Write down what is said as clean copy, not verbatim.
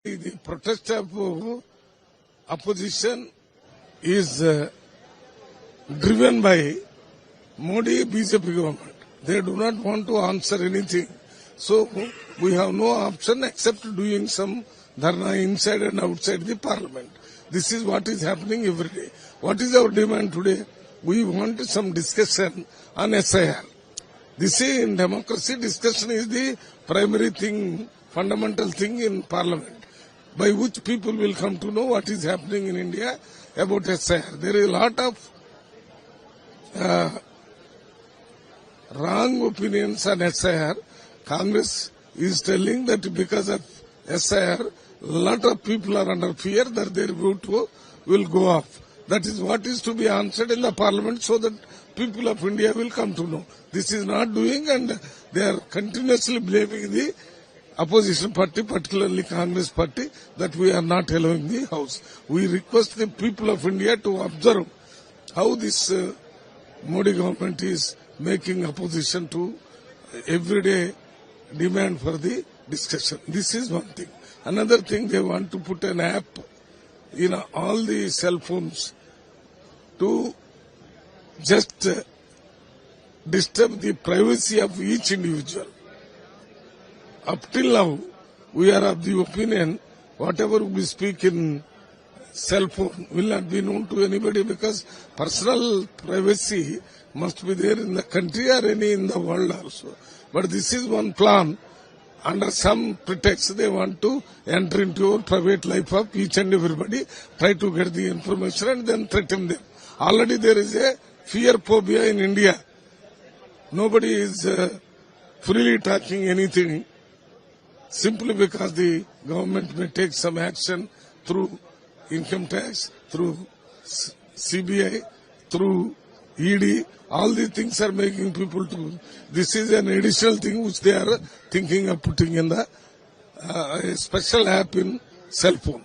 The protest of opposition is driven by Modi BJP government. They do not want to answer anything. So we have no option except doing some dharna inside and outside the parliament. This is what is happening every day. What is our demand today? We want some discussion on SIR. This is in democracy, discussion is the primary thing, fundamental thing in parliament, by which people will come to know what is happening in India about SIR. There is a lot of wrong opinions on SIR. Congress is telling that because of SIR, a lot of people are under fear that their vote will go off. That is what is to be answered in the parliament so that people of India will come to know. This is not doing, and they are continuously blaming the opposition party, particularly Congress party, that we are not allowing the house. We request the people of India to observe how this Modi government is making opposition to everyday demand for the discussion. This is one thing. Another thing, they want to put an app in all the cell phones to just disturb the privacy of each individual. Up till now, we are of the opinion whatever we speak in cell phone will not be known to anybody, because personal privacy must be there in the country or any in the world also. But this is one plan. Under some pretext, they want to enter into your private life of each and everybody, try to get the information and then threaten them. Already there is a fear phobia in India. Nobody is freely talking anything simply because the government may take some action through income tax, through CBI, through ED. All these things are making people to. This is an additional thing which they are thinking of putting in the special app in cell phone.